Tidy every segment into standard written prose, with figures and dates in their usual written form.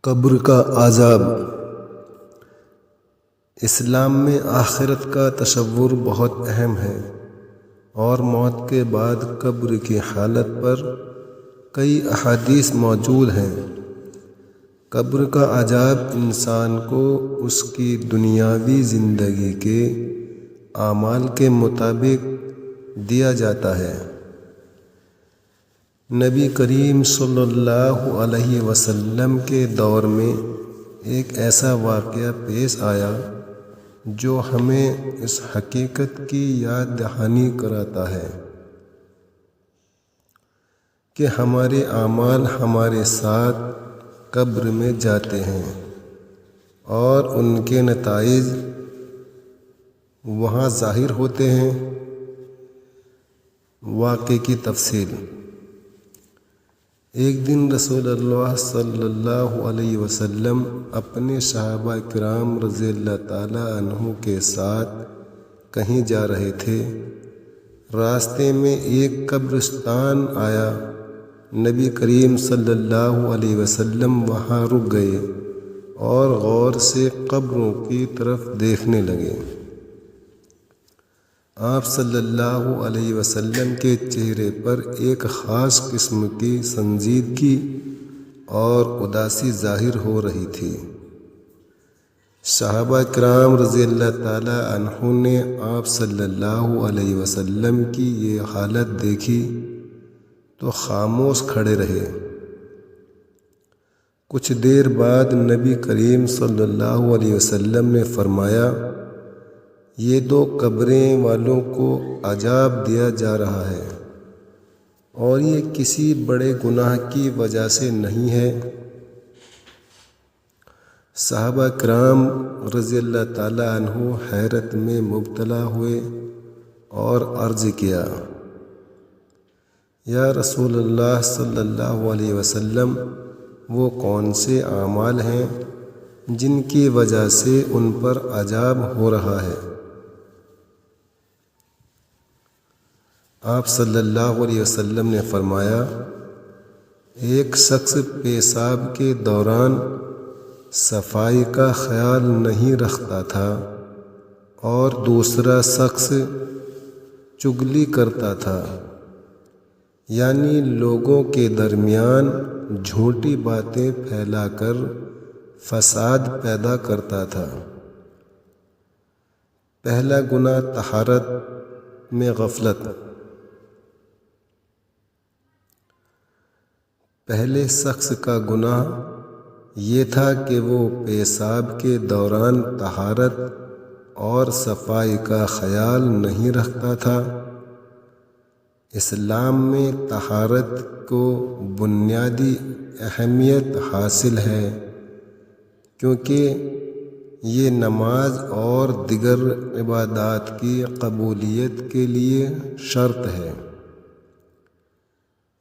قبر کا عذاب۔ اسلام میں آخرت کا تصور بہت اہم ہے اور موت کے بعد قبر کی حالت پر کئی احادیث موجود ہیں۔ قبر کا عذاب انسان کو اس کی دنیاوی زندگی کے اعمال کے مطابق دیا جاتا ہے۔ نبی کریم صلی اللہ علیہ وسلم کے دور میں ایک ایسا واقعہ پیش آیا جو ہمیں اس حقیقت کی یاد دہانی کراتا ہے کہ ہمارے اعمال ہمارے ساتھ قبر میں جاتے ہیں اور ان کے نتائج وہاں ظاہر ہوتے ہیں۔ واقعے کی تفصیل۔ ایک دن رسول اللہ صلی اللہ علیہ وسلم اپنے صحابہ کرام رضی اللہ تعالی عنہ کے ساتھ کہیں جا رہے تھے۔ راستے میں ایک قبرستان آیا۔ نبی کریم صلی اللہ علیہ وسلم وہاں رک گئے اور غور سے قبروں کی طرف دیکھنے لگے۔ آپ صلی اللہ علیہ وسلم کے چہرے پر ایک خاص قسم کی سنجیدگی اور اداسی ظاہر ہو رہی تھی۔ صحابہ کرام رضی اللہ تعالی عنہ نے آپ صلی اللہ علیہ وسلم کی یہ حالت دیکھی تو خاموش کھڑے رہے۔ کچھ دیر بعد نبی کریم صلی اللہ علیہ وسلم نے فرمایا، یہ دو قبریں والوں کو عذاب دیا جا رہا ہے اور یہ کسی بڑے گناہ کی وجہ سے نہیں ہے۔ صحابہ کرام رضی اللہ تعالی عنہ حیرت میں مبتلا ہوئے اور عرض کیا، یا رسول اللہ صلی اللہ علیہ وسلم، وہ کون سے اعمال ہیں جن کی وجہ سے ان پر عذاب ہو رہا ہے؟ آپ صلی اللہ علیہ وسلم نے فرمایا، ایک شخص پیشاب کے دوران صفائی کا خیال نہیں رکھتا تھا اور دوسرا شخص چغلی کرتا تھا، یعنی لوگوں کے درمیان جھوٹی باتیں پھیلا کر فساد پیدا کرتا تھا۔ پہلا گناہ طہارت میں غفلت۔ پہلے شخص کا گناہ یہ تھا کہ وہ پیشاب کے دوران طہارت اور صفائی کا خیال نہیں رکھتا تھا۔ اسلام میں طہارت کو بنیادی اہمیت حاصل ہے کیونکہ یہ نماز اور دیگر عبادات کی قبولیت کے لیے شرط ہے۔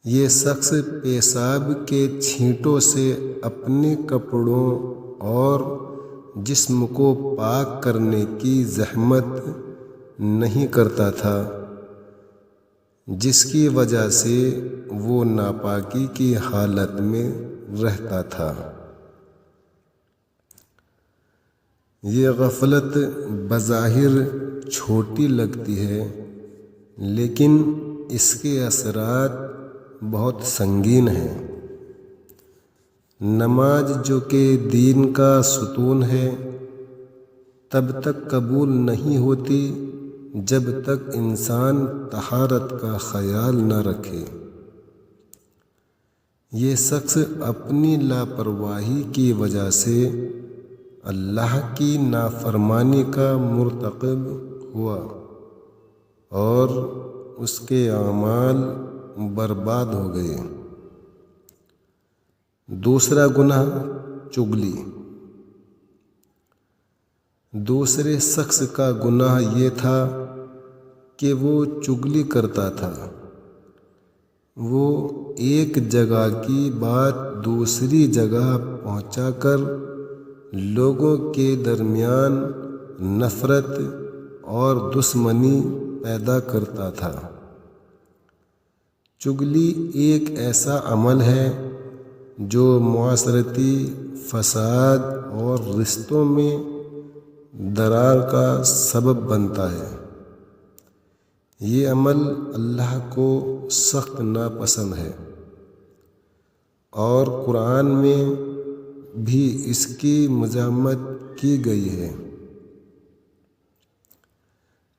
یہ شخص پیشاب کے چھینٹوں سے اپنے کپڑوں اور جسم کو پاک کرنے کی زحمت نہیں کرتا تھا، جس کی وجہ سے وہ ناپاکی کی حالت میں رہتا تھا۔ یہ غفلت بظاہر چھوٹی لگتی ہے لیکن اس کے اثرات بہت سنگین ہیں۔ نماز جو کہ دین کا ستون ہے تب تک قبول نہیں ہوتی جب تک انسان طہارت کا خیال نہ رکھے۔ یہ شخص اپنی لاپرواہی کی وجہ سے اللہ کی نافرمانی کا مرتکب ہوا اور اس کے اعمال برباد ہو گئے۔ دوسرا گناہ چغلی۔ دوسرے شخص کا گناہ یہ تھا کہ وہ چغلی کرتا تھا۔ وہ ایک جگہ کی بات دوسری جگہ پہنچا کر لوگوں کے درمیان نفرت اور دشمنی پیدا کرتا تھا۔ چغلی ایک ایسا عمل ہے جو معاشرتی فساد اور رشتوں میں درار کا سبب بنتا ہے۔ یہ عمل اللہ کو سخت ناپسند ہے، اور قرآن میں بھی اس کی مذمت کی گئی ہے۔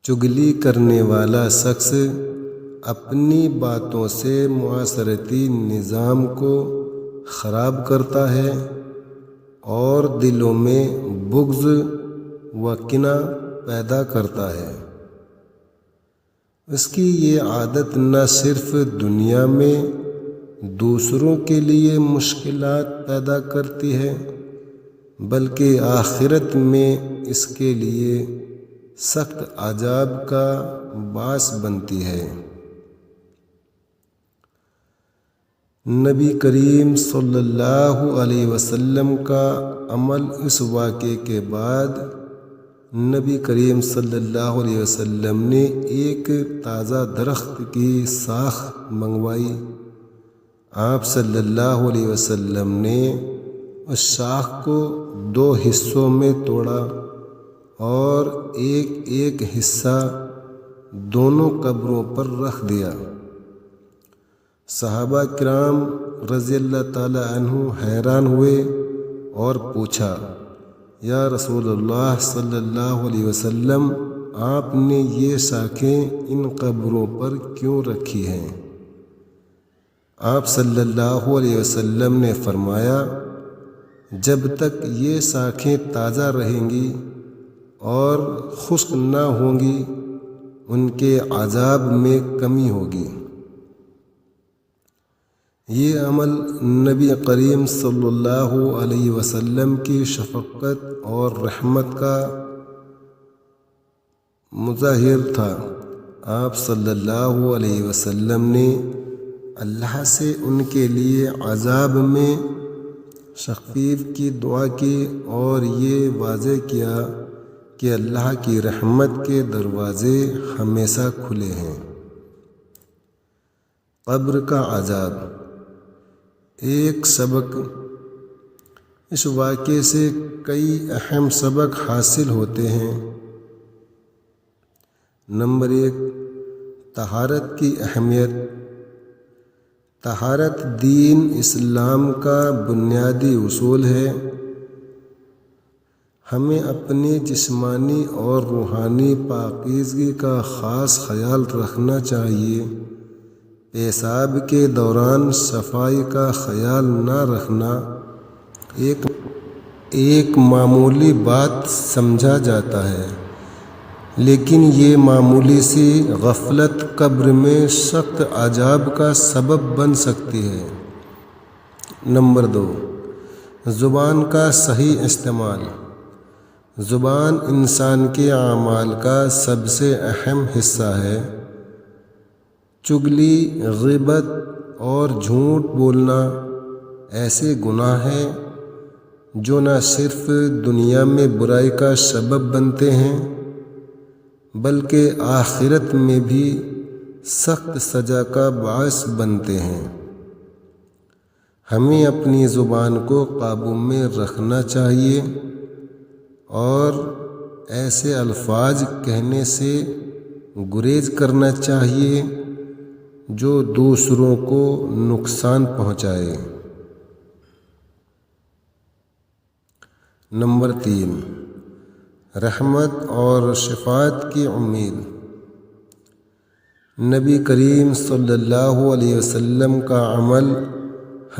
چغلی کرنے والا شخص اپنی باتوں سے معاشرتی نظام کو خراب کرتا ہے اور دلوں میں بغض و کینہ پیدا کرتا ہے۔ اس کی یہ عادت نہ صرف دنیا میں دوسروں کے لیے مشکلات پیدا کرتی ہے، بلکہ آخرت میں اس کے لیے سخت عذاب کا باعث بنتی ہے۔ نبی کریم صلی اللہ علیہ وسلم کا عمل۔ اس واقعے کے بعد نبی کریم صلی اللہ علیہ وسلم نے ایک تازہ درخت کی شاخ منگوائی۔ آپ صلی اللہ علیہ وسلم نے اس شاخ کو 2 حصوں میں توڑا اور ایک ایک حصہ دونوں قبروں پر رکھ دیا۔ صحابہ کرام رضی اللہ تعالی عنہ حیران ہوئے اور پوچھا، یا رسول اللہ صلی اللہ علیہ وسلم، آپ نے یہ شاخیں ان قبروں پر کیوں رکھی ہیں؟ آپ صلی اللہ علیہ وسلم نے فرمایا، جب تک یہ شاخیں تازہ رہیں گی اور خشک نہ ہوں گی، ان کے عذاب میں کمی ہوگی۔ یہ عمل نبی کریم صلی اللہ علیہ وسلم کی شفقت اور رحمت کا مظاہر تھا۔ آپ صلی اللہ علیہ وسلم نے اللہ سے ان کے لیے عذاب میں تخفیف کی دعا کی اور یہ واضح کیا کہ اللہ کی رحمت کے دروازے ہمیشہ کھلے ہیں۔ قبر کا عذاب۔ ایک سبق۔ اس واقعے سے کئی اہم سبق حاصل ہوتے ہیں۔ نمبر 1، طہارت کی اہمیت۔ طہارت دین اسلام کا بنیادی اصول ہے۔ ہمیں اپنی جسمانی اور روحانی پاکیزگی کا خاص خیال رکھنا چاہیے۔ پیشاب کے دوران صفائی کا خیال نہ رکھنا ایک معمولی بات سمجھا جاتا ہے، لیکن یہ معمولی سی غفلت قبر میں سخت عذاب کا سبب بن سکتی ہے۔ نمبر 2، زبان کا صحیح استعمال۔ زبان انسان کے اعمال کا سب سے اہم حصہ ہے۔ چغلی، غیبت اور جھوٹ بولنا ایسے گناہ ہیں جو نہ صرف دنیا میں برائی کا سبب بنتے ہیں بلکہ آخرت میں بھی سخت سزا کا باعث بنتے ہیں۔ ہمیں اپنی زبان کو قابو میں رکھنا چاہیے اور ایسے الفاظ کہنے سے گریز کرنا چاہیے جو دوسروں کو نقصان پہنچائے۔ نمبر 3، رحمت اور شفاعت کی امید۔ نبی کریم صلی اللہ علیہ وسلم کا عمل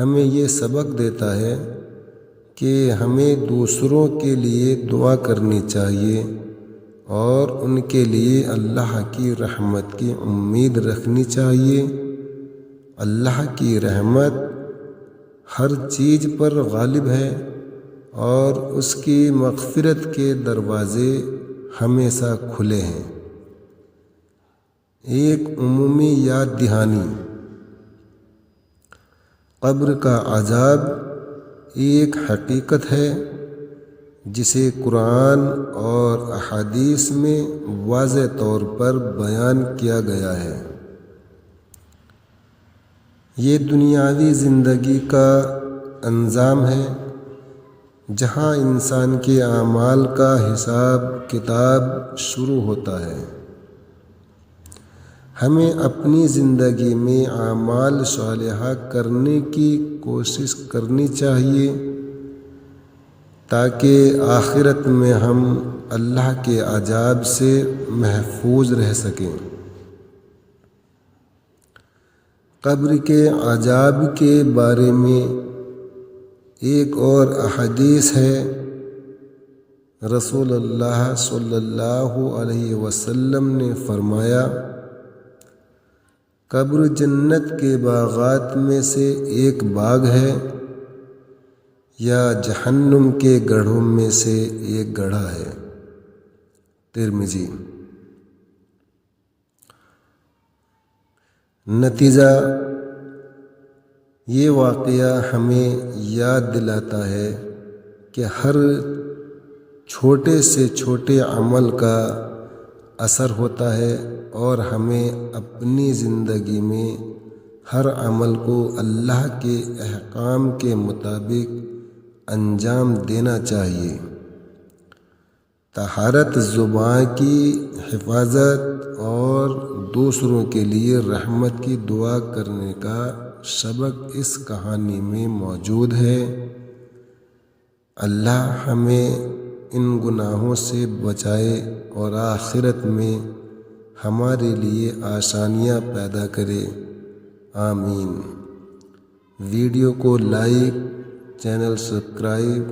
ہمیں یہ سبق دیتا ہے کہ ہمیں دوسروں کے لیے دعا کرنی چاہیے اور ان کے لیے اللہ کی رحمت کی امید رکھنی چاہیے۔ اللہ کی رحمت ہر چیز پر غالب ہے اور اس کی مغفرت کے دروازے ہمیشہ کھلے ہیں۔ ایک عمومی یاد دہانی۔ قبر کا عذاب ایک حقیقت ہے جسے قرآن اور احادیث میں واضح طور پر بیان کیا گیا ہے۔ یہ دنیاوی زندگی کا انجام ہے جہاں انسان کے اعمال کا حساب کتاب شروع ہوتا ہے۔ ہمیں اپنی زندگی میں اعمال صالحہ کرنے کی کوشش کرنی چاہیے تاکہ آخرت میں ہم اللہ کے عذاب سے محفوظ رہ سکیں۔ قبر کے عذاب کے بارے میں ایک اور احادیث ہے۔ رسول اللہ صلی اللہ علیہ وسلم نے فرمایا، قبر جنت کے باغات میں سے ایک باغ ہے یا جہنم کے گڑھوں میں سے ایک گڑھا ہے۔ ترمذی۔ نتیجہ، یہ واقعہ ہمیں یاد دلاتا ہے کہ ہر چھوٹے سے چھوٹے عمل کا اثر ہوتا ہے اور ہمیں اپنی زندگی میں ہر عمل کو اللہ کے احکام کے مطابق انجام دینا چاہیے۔ طہارت زبان کی حفاظت اور دوسروں کے لیے رحمت کی دعا کرنے کا سبق اس کہانی میں موجود ہے۔ اللہ ہمیں ان گناہوں سے بچائے اور آخرت میں ہمارے لیے آسانیاں پیدا کرے، آمین۔ ویڈیو کو لائک، چینل سبسکرائب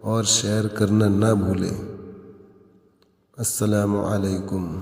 اور شیئر کرنا نہ بھولیں۔ السلام علیکم۔